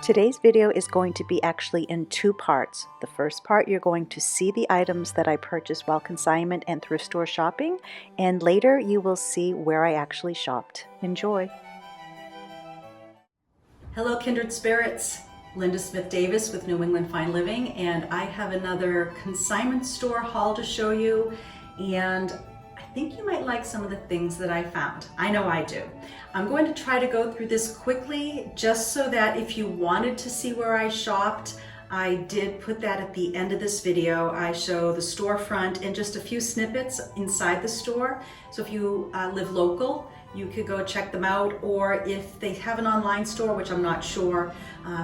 Today's video is going to be actually in two parts. The first part, you're going to see the items that I purchased while consignment and thrift store shopping, and later you will see where I actually shopped. Enjoy! Hello kindred spirits, Linda Smith Davis with New England Fine Living, and I have another consignment store haul to show you, and I think you might like some of the things that I found. I know I do. I'm going to try to go through this quickly just so that if you wanted to see where I shopped, I did put that at the end of this video. I show the storefront and just a few snippets inside the store. So if you live local, you could go check them out, or if they have an online store, which I'm not sure,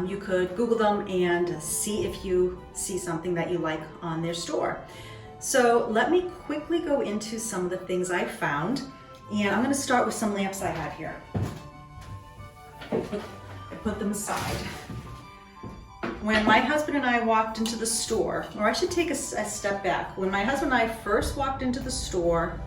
you could Google them and see if you see something that you like on their store. So let me quickly go into some of the things I found, and I'm going to start with some lamps I have here. I put them aside. When my husband and I walked into the store, or I should take a step back. When my husband and I first walked into the store,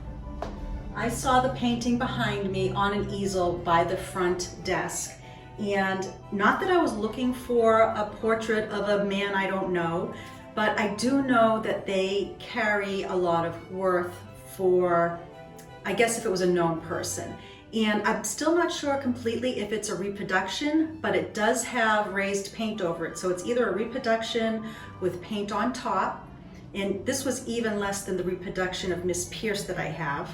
I saw the painting behind me on an easel by the front desk. And not that I was looking for a portrait of a man I don't know, but I do know that they carry a lot of worth for, I guess, if it was a known person. And I'm still not sure completely if it's a reproduction, but it does have raised paint over it. So it's either a reproduction with paint on top, and this was even less than the reproduction of Miss Pierce that I have.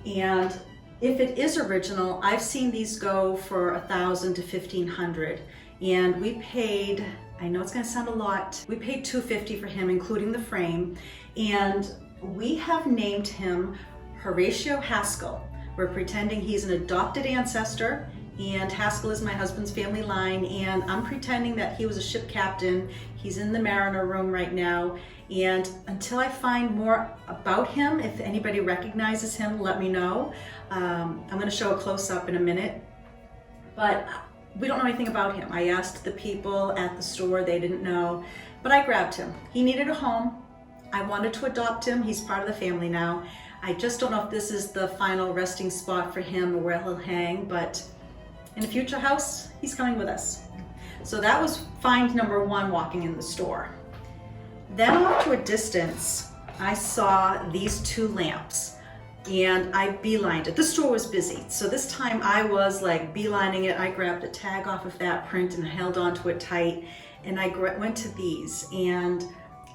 And if it is original, I've seen these go for $1,000 to $1,500. And we paid, I know it's gonna sound a lot, we paid $250 for him, including the frame. And we have named him Horatio Haskell. We're pretending he's an adopted ancestor, and Haskell is my husband's family line, and I'm pretending that he was a ship captain. He's in the Mariner room right now, and until I find more about him, if anybody recognizes him, let me know. I'm going to show a close-up in a minute, but we don't know anything about him. I asked the people at the store, they didn't know, but I grabbed him. He needed a home. I wanted to adopt him. He's part of the family now. I just don't know if this is the final resting spot for him or where he'll hang, but in a future house, he's coming with us. So that was find number one walking in the store. Then off to a distance, I saw these two lamps, and I beelined it. The store was busy, so this time I was like beelining it. I grabbed a tag off of that print and held onto it tight, and I went to these, and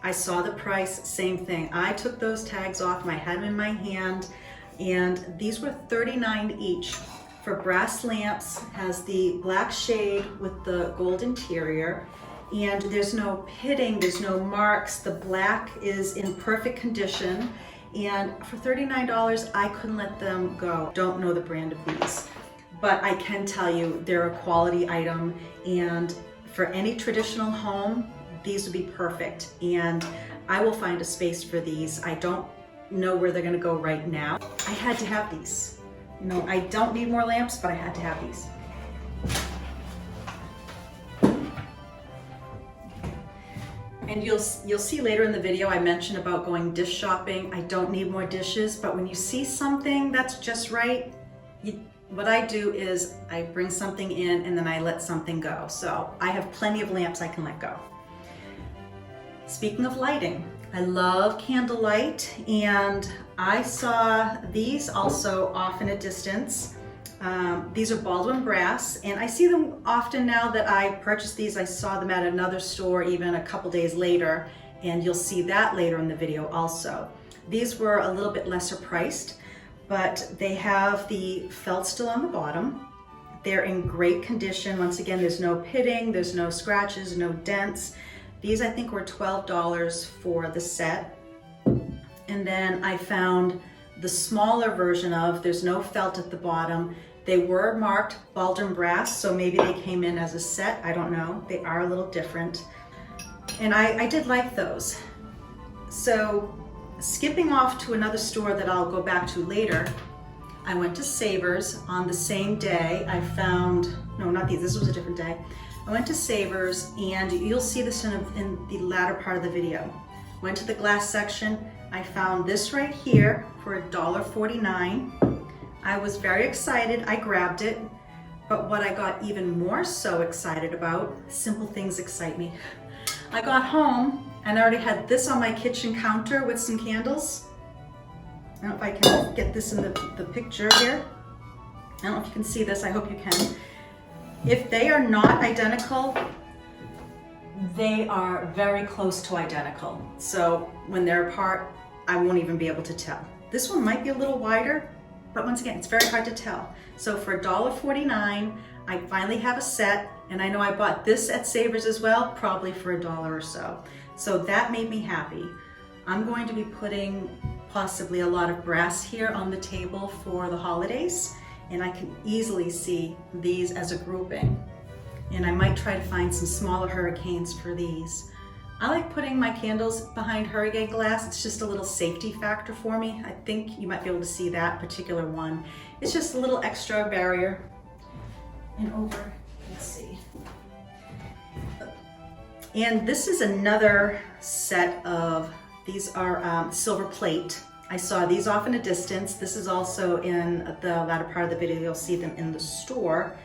I saw the price, same thing. I took those tags off, and I had them in my hand, and these were $39 each. For brass lamps, has the black shade with the gold interior, and there's no pitting, there's no marks. The black is in perfect condition, and for $39, I couldn't let them go. Don't know the brand of these, but I can tell you they're a quality item, and for any traditional home, these would be perfect, and I will find a space for these. I don't know where they're gonna go right now. I had to have these. You know, I don't need more lamps, but I had to have these. And you'll see later in the video I mentioned about going dish shopping. I don't need more dishes, but when you see something that's just right, what I do is I bring something in and then I let something go. So I have plenty of lamps I can let go. Speaking of lighting, I love candlelight, and I saw these also off in a distance. These are Baldwin brass, and I see them often now that I purchased these. I saw them at another store even a couple days later, and you'll see that later in the video also. These were a little bit lesser priced, but they have the felt still on the bottom. They're in great condition. Once again, there's no pitting, there's no scratches, no dents. These I think were $12 for the set. And then I found the smaller version of, there's no felt at the bottom. They were marked Baldwin brass, so maybe they came in as a set, I don't know. They are a little different. And I did like those. So skipping off to another store that I'll go back to later, I went to Savers on the same day. I found, no, not these, this was a different day. I went to Savers, and you'll see this in the latter part of the video. Went to the glass section. I found this right here for $1.49. I was very excited. I grabbed it. But what I got even more so excited about, simple things excite me. I got home and I already had this on my kitchen counter with some candles. I don't know if I can get this in the picture here. I don't know if you can see this, I hope you can. If they are not identical, they are very close to identical. So when they're apart, I won't even be able to tell. This one might be a little wider, but once again, it's very hard to tell. So for $1.49, I finally have a set, and I know I bought this at Savers as well, probably for $1 or so. So that made me happy. I'm going to be putting possibly a lot of brass here on the table for the holidays, and I can easily see these as a grouping. And I might try to find some smaller hurricanes for these. I like putting my candles behind hurricane glass. It's just a little safety factor for me. I think you might be able to see that particular one. It's just a little extra barrier. And over, let's see. And this is another set of, these are silver plate. I saw these off in a distance. This is also in the latter part of the video. You'll see them in the store.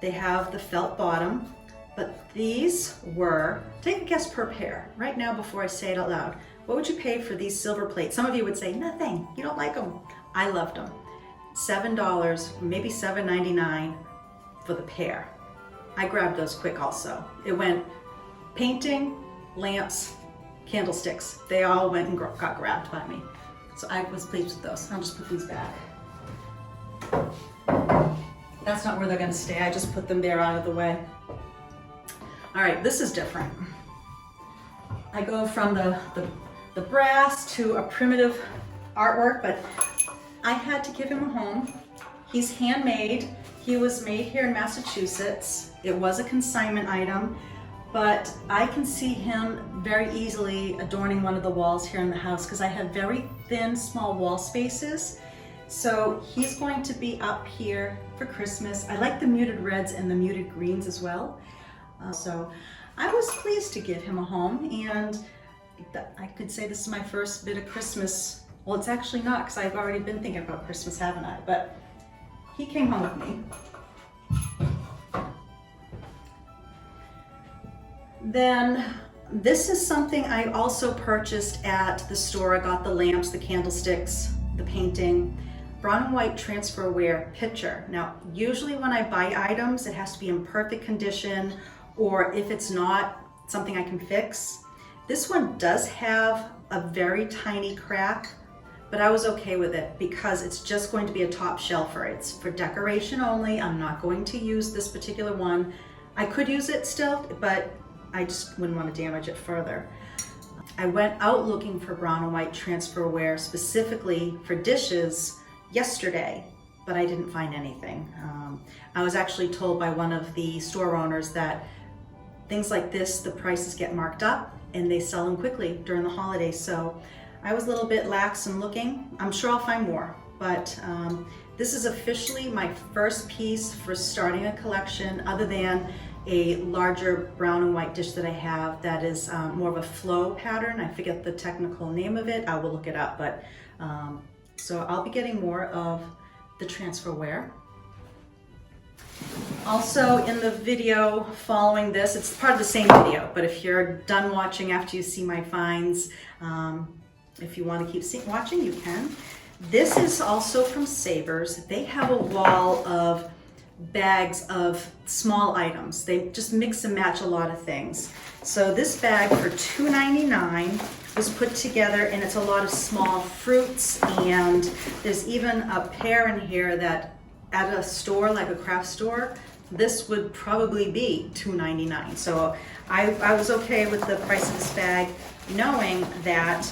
They have the felt bottom. But these were, take a guess per pair. Right now, before I say it out loud, what would you pay for these silver plates? Some of you would say, nothing, you don't like them. I loved them. $7, maybe $7.99 for the pair. I grabbed those quick also. It went painting, lamps, candlesticks. They all went and got grabbed by me. So I was pleased with those. I'll just put these back. That's not where they're gonna stay. I just put them there out of the way. All right, this is different. I go from the brass to a primitive artwork, but I had to give him a home. He's handmade. He was made here in Massachusetts. It was a consignment item, but I can see him very easily adorning one of the walls here in the house because I have very thin, small wall spaces. So he's going to be up here for Christmas. I like the muted reds and the muted greens as well. So I was pleased to give him a home, and I could say this is my first bit of Christmas. Well, it's actually not, because I've already been thinking about Christmas, haven't I? But he came home with me. Then this is something I also purchased at the store. I got the lamps, the candlesticks, the painting, brown and white Transferware pitcher. Now, usually when I buy items, it has to be in perfect condition, or if it's not, something I can fix. This one does have a very tiny crack, but I was okay with it because it's just going to be a top shelfer. It's for decoration only. I'm not going to use this particular one. I could use it still, but I just wouldn't want to damage it further. I went out looking for brown and white Transferware specifically for dishes yesterday, but I didn't find anything. I was actually told by one of the store owners that things like this, the prices get marked up and they sell them quickly during the holidays. So I was a little bit lax in looking. I'm sure I'll find more, but this is officially my first piece for starting a collection other than a larger brown and white dish that I have that is more of a flow pattern. I forget the technical name of it. I will look it up, but so I'll be getting more of the Transferware. Also in the video following this, it's part of the same video, but if you're done watching after you see my finds, if you want to keep watching, you can. This is also from Savers. They have a wall of bags of small items. They just mix and match a lot of things. So this bag for $2.99 was put together, and it's a lot of small fruits, and there's even a pear in here that at a store like a craft store, this would probably be $2.99. So I was okay with the price of this bag, knowing that,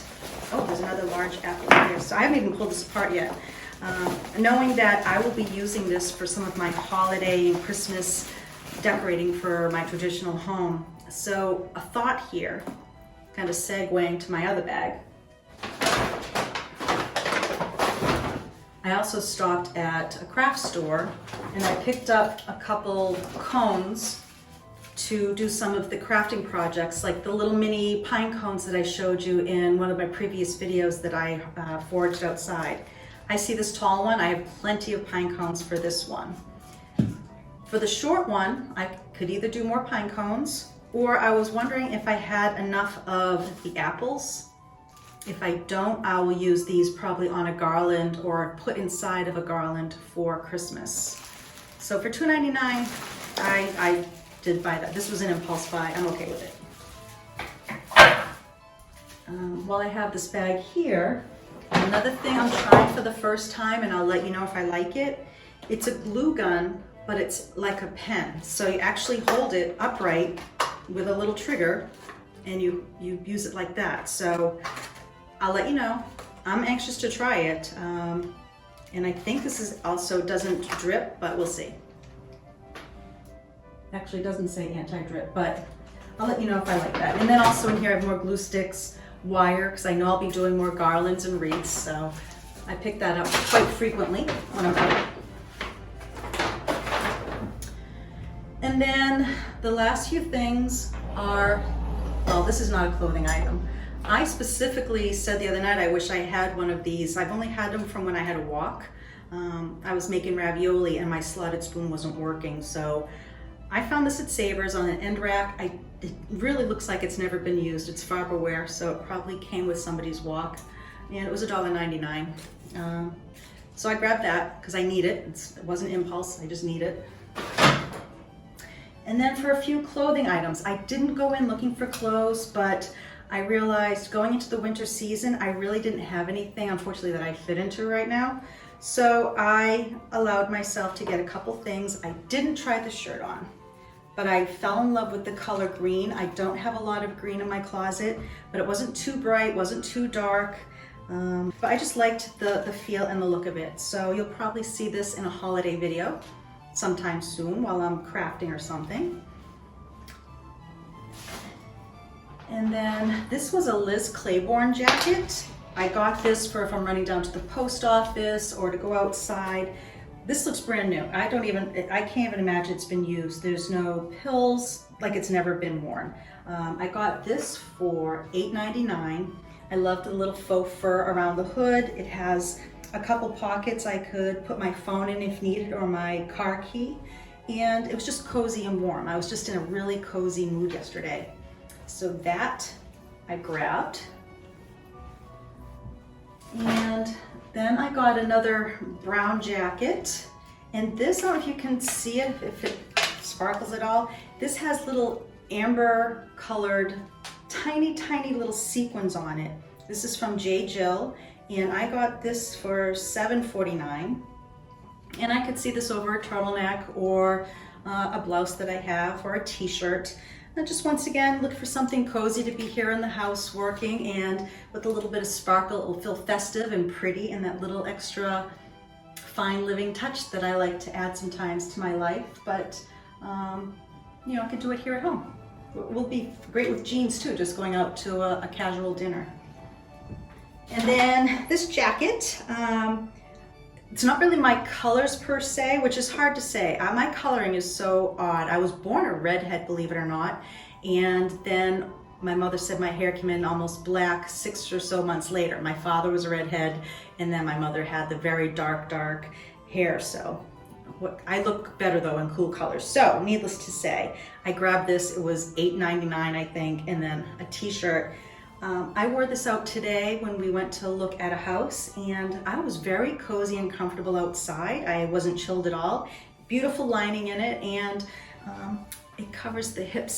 oh, there's another large apple here. So I haven't even pulled this apart yet. Knowing that I will be using this for some of my holiday and Christmas decorating for my traditional home. So a thought here, kind of segueing to my other bag. I also stopped at a craft store and I picked up a couple cones to do some of the crafting projects, like the little mini pine cones that I showed you in one of my previous videos that I forged outside. I see this tall one. I have plenty of pine cones for this one. For the short one, I could either do more pine cones, or I was wondering if I had enough of the apples. If I don't, I will use these probably on a garland or put inside of a garland for Christmas. So for $2.99, I did buy that. This was an impulse buy. I'm okay with it. While I have this bag here, another thing I'm trying for the first time, and I'll let you know if I like it. It's a glue gun, but it's like a pen. So you actually hold it upright with a little trigger, and you use it like that. So I'll let you know. I'm anxious to try it. And I think this is also doesn't drip, but we'll see. Actually, it doesn't say anti-drip, but I'll let you know if I like that. And then also in here I have more glue sticks, wire, because I know I'll be doing more garlands and wreaths, so I pick that up quite frequently when I'm out. And then the last few things are, well, this is not a clothing item. I specifically said the other night I wish I had one of these. I've only had them from when I had a wok. I was making ravioli and my slotted spoon wasn't working, so I found this at Savers on an end rack. It really looks like it's never been used. It's Farberware, so it probably came with somebody's wok, and it was $1.99. So I grabbed that because I need it. It wasn't impulse, I just need it. And then for a few clothing items, I didn't go in looking for clothes, but I realized going into the winter season, I really didn't have anything, unfortunately, that I fit into right now. So I allowed myself to get a couple things. I didn't try the shirt on, but I fell in love with the color green. I don't have a lot of green in my closet, but it wasn't too bright, wasn't too dark. But I just liked the feel and the look of it. So you'll probably see this in a holiday video sometime soon while I'm crafting or something. And then this was a Liz Claiborne jacket. I got this for if I'm running down to the post office or to go outside. This looks brand new. I can't even imagine it's been used. There's no pills, like it's never been worn. I got this for $8.99. I love the little faux fur around the hood. It has a couple pockets I could put my phone in if needed or my car key. And it was just cozy and warm. I was just in a really cozy mood yesterday. So that I grabbed. And then I got another brown jacket. And this, I don't know if you can see it, if it sparkles at all. This has little amber colored, tiny, tiny little sequins on it. This is from J. Jill, and I got this for $7.49. And I could see this over a turtleneck or a blouse that I have or a t-shirt. And just once again, look for something cozy to be here in the house working, and with a little bit of sparkle, it will feel festive and pretty, and that little extra fine living touch that I like to add sometimes to my life. But, you know, I could do it here at home. It will be great with jeans too, just going out to a casual dinner. And then this jacket, it's not really my colors per se, which is hard to say. My coloring is so odd. I was born a redhead, believe it or not. And then my mother said my hair came in almost black 6 or so months later. My father was a redhead, and then my mother had the very dark, dark hair. So I look better though in cool colors. So needless to say, I grabbed this. It was $8.99, I think, and then a t-shirt. I wore this out today when we went to look at a house, and I was very cozy and comfortable outside. I wasn't chilled at all. Beautiful lining in it, and it covers the hip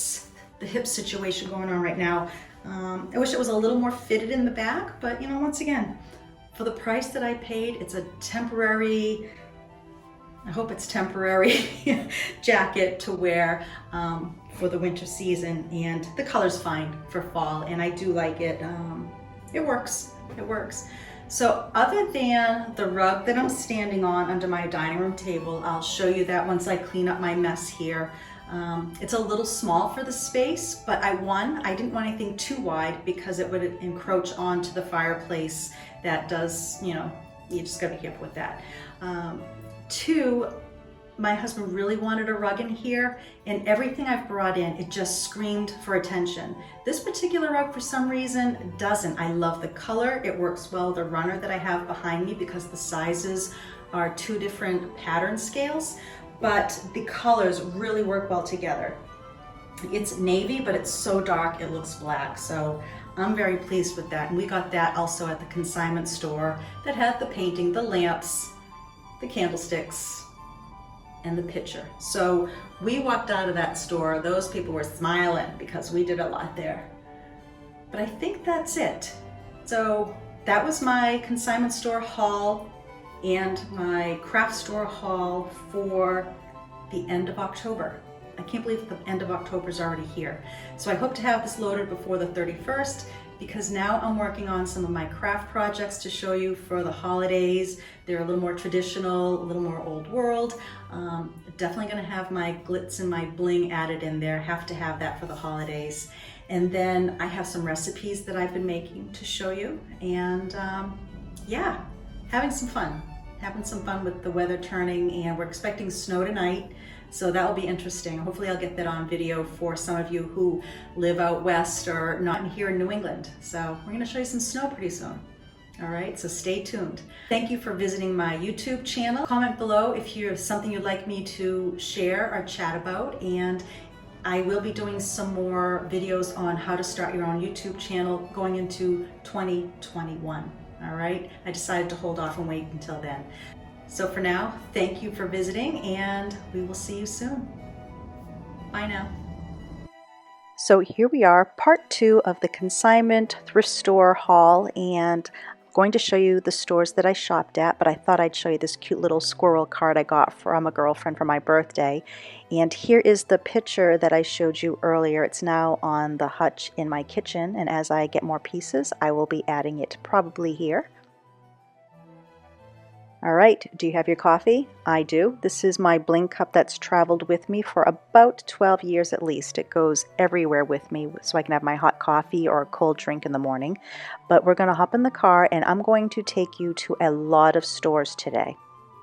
situation going on right now. I wish it was a little more fitted in the back, but you know, once again, for the price that I paid, it's a temporary, I hope it's temporary jacket to wear for the winter season, and the color's fine for fall, and I do like it. It works. So other than the rug that I'm standing on under my dining room table, I'll show you that once I clean up my mess here. It's a little small for the space, but I didn't want anything too wide because it would encroach onto the fireplace. That does, you know, you just gotta be careful with that. 2, my husband really wanted a rug in here, and everything I've brought in, it just screamed for attention. This particular rug, for some reason, doesn't. I love the color. It works well with the runner that I have behind me because the sizes are 2 different pattern scales. but the colors really work well together. It's navy, but it's so dark it looks black, so I'm very pleased with that. And we got that also at the consignment store that had the painting, the lamps, the candlesticks, and the picture. So we walked out of that store, those people were smiling because we did a lot there. But I think that's it. So that was my consignment store haul and my craft store haul for the end of October. I can't believe the end of October is already here. So I hope to have this loaded before the 31st, because now I'm working on some of my craft projects to show you for the holidays. They're a little more traditional, a little more old world. Definitely gonna have my glitz and my bling added in there. Have to have that for the holidays. And then I have some recipes that I've been making to show you. And yeah, having some fun with the weather turning, and we're expecting snow tonight. So that will be interesting. Hopefully I'll get that on video for some of you who live out west or not here in New England. So we're gonna show you some snow pretty soon. All right, so stay tuned. Thank you for visiting my YouTube channel. Comment below if you have something you'd like me to share or chat about, and I will be doing some more videos on how to start your own YouTube channel going into 2021. All right, I decided to hold off and wait until then. So for now, thank you for visiting, and we will see you soon. Bye now. So here we are, part 2 of the consignment thrift store haul, and I'm going to show you the stores that I shopped at, but I thought I'd show you this cute little squirrel card I got from a girlfriend for my birthday. And here is the picture that I showed you earlier. It's now on the hutch in my kitchen, and as I get more pieces, I will be adding it probably here. All right, do you have your coffee? I do. This is my bling cup that's traveled with me for about 12 years at least. It goes everywhere with me so I can have my hot coffee or a cold drink in the morning. But we're going to hop in the car, and I'm going to take you to a lot of stores today.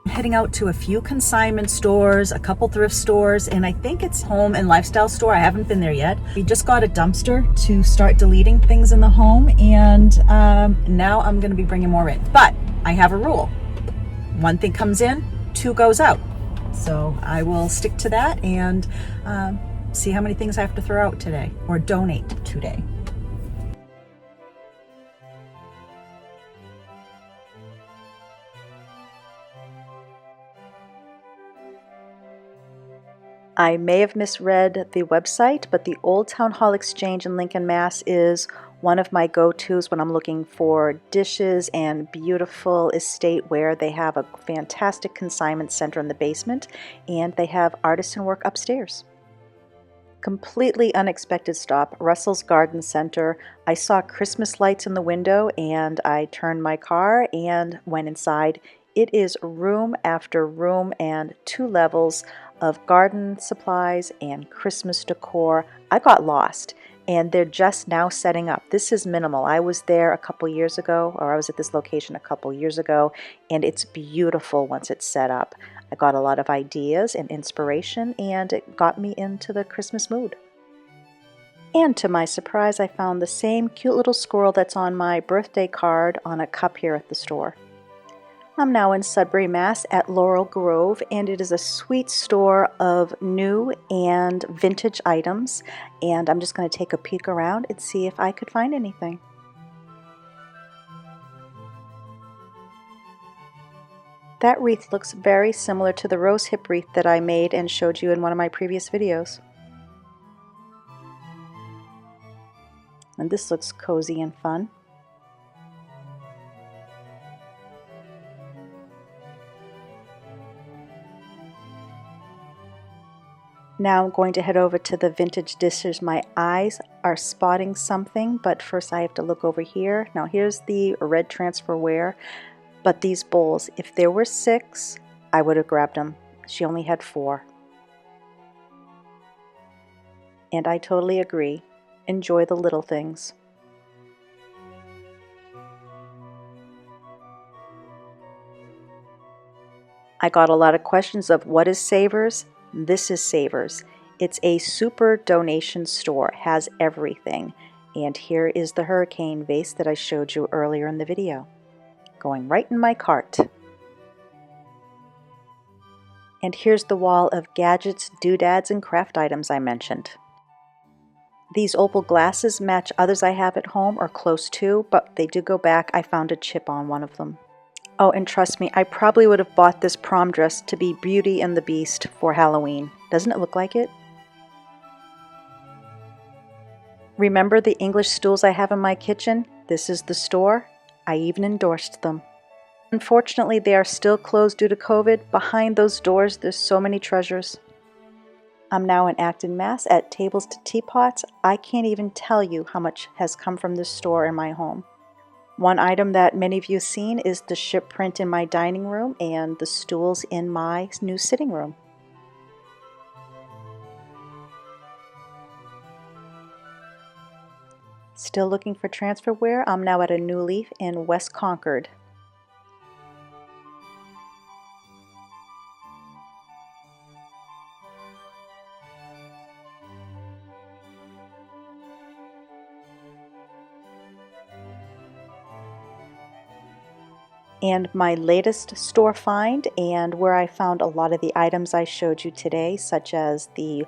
I'm heading out to a few consignment stores, a couple thrift stores, and I think it's home and lifestyle store. I haven't been there yet. We just got a dumpster to start deleting things in the home, and now I'm going to be bringing more in. But I have a rule. One thing comes in, 2 goes out. So I will stick to that and see how many things I have to throw out today or donate today. I may have misread the website, but the Old Town Hall Exchange in Lincoln, Mass. is one of my go-tos when I'm looking for dishes and beautiful estate ware. They have a fantastic consignment center in the basement, and they have artisan work upstairs. Completely unexpected stop, Russell's Garden Center. I saw Christmas lights in the window, and I turned my car and went inside. It is room after room and 2 levels of garden supplies and Christmas decor. I got lost, and they're just now setting up. This is minimal. I was there a couple years ago, or I was at this location a couple years ago, and it's beautiful once it's set up. I got a lot of ideas and inspiration, and it got me into the Christmas mood. And to my surprise, I found the same cute little squirrel that's on my birthday card on a cup here at the store. I'm now in Sudbury, Mass. at Laurel Grove, and it is a sweet store of new and vintage items, and I'm just going to take a peek around and see if I could find anything. That wreath looks very similar to the rose hip wreath that I made and showed you in one of my previous videos. And this looks cozy and fun. Now I'm going to head over to the vintage dishes. My eyes are spotting something, but first I have to look over here. Now here's the red Transferware, but these bowls, if there were 6, I would have grabbed them. She only had 4. And I totally agree. Enjoy the little things. I got a lot of questions of what is Savers? This is Savers. It's a super donation store, has everything. And here is the hurricane vase that I showed you earlier in the video, going right in my cart. And here's the wall of gadgets, doodads, and craft items I mentioned. These opal glasses match others I have at home or close to, but they do go back. I found a chip on one of them. Oh, and trust me, I probably would have bought this prom dress to be Beauty and the Beast for Halloween. Doesn't it look like it? Remember the English stools I have in my kitchen? This is the store. I even endorsed them. Unfortunately, they are still closed due to COVID. Behind those doors, there's so many treasures. I'm now in Acton, Mass. at Tables to Teapots. I can't even tell you how much has come from this store in my home. One item that many of you have seen is the ship print in my dining room and the stools in my new sitting room. Still looking for transferware? I'm now at a new leaf in West Concord. And my latest store find, and where I found a lot of the items I showed you today, such as the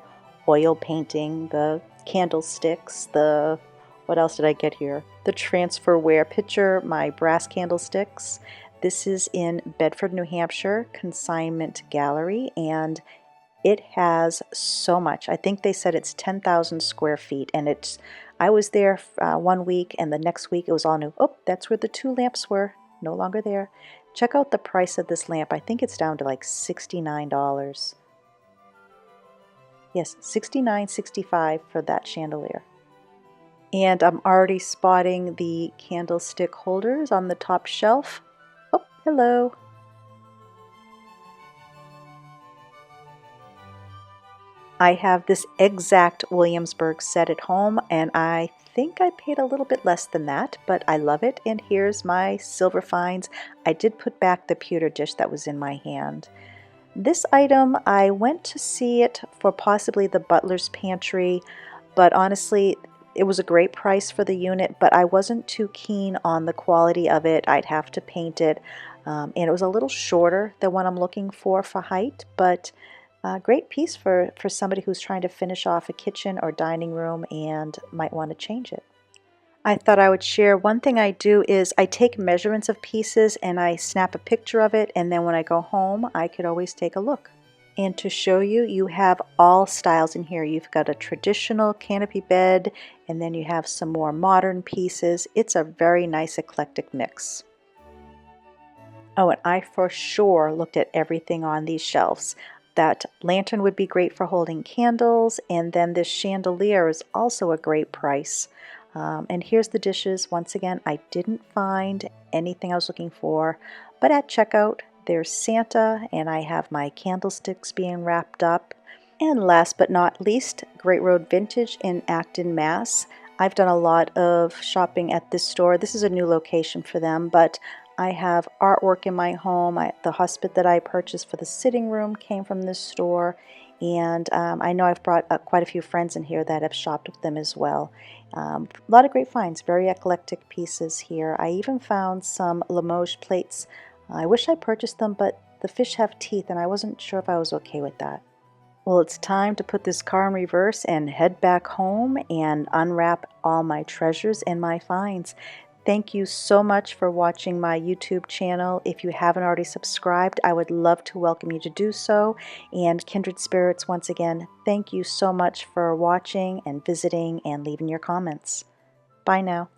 oil painting, the candlesticks, what else did I get here? The transferware pitcher, my brass candlesticks. This is in Bedford, New Hampshire, Consignment Gallery, and it has so much. I think they said it's 10,000 square feet, and I was there 1 week, and the next week it was all new. Oh, that's where the 2 lamps were. No longer there. Check out the price of this lamp. I think it's down to like $69. Yes, $69.65 for that chandelier. And I'm already spotting the candlestick holders on the top shelf. Oh, hello. I have this exact Williamsburg set at home, and I think I paid a little bit less than that, but I love it. And here's my silver finds. I did put back the pewter dish that was in my hand. This item, I went to see it for possibly the butler's pantry, but honestly, it was a great price for the unit, but I wasn't too keen on the quality of it. I'd have to paint it, and it was a little shorter than what I'm looking for height, but great piece for somebody who's trying to finish off a kitchen or dining room and might want to change it. I thought I would share one thing I do is I take measurements of pieces and I snap a picture of it, and then when I go home I could always take a look. And to show you, you have all styles in here. You've got a traditional canopy bed, and then you have some more modern pieces. It's a very nice eclectic mix. Oh, and I for sure looked at everything on these shelves. That lantern would be great for holding candles, and then this chandelier is also a great price. And here's the dishes. Once again, I didn't find anything I was looking for, but at checkout there's Santa, and I have my candlesticks being wrapped up. And last but not least, Great Road Vintage in Acton, Mass. I've done a lot of shopping at this store. This is a new location for them, but I have artwork in my home. The hospital that I purchased for the sitting room came from this store, and I know I've brought quite a few friends in here that have shopped with them as well. A lot of great finds, very eclectic pieces here. I even found some Limoges plates. I wish I purchased them, but the fish have teeth, and I wasn't sure if I was okay with that. Well, it's time to put this car in reverse and head back home and unwrap all my treasures and my finds. Thank you so much for watching my YouTube channel. If you haven't already subscribed, I would love to welcome you to do so. And Kindred Spirits, once again, thank you so much for watching and visiting and leaving your comments. Bye now.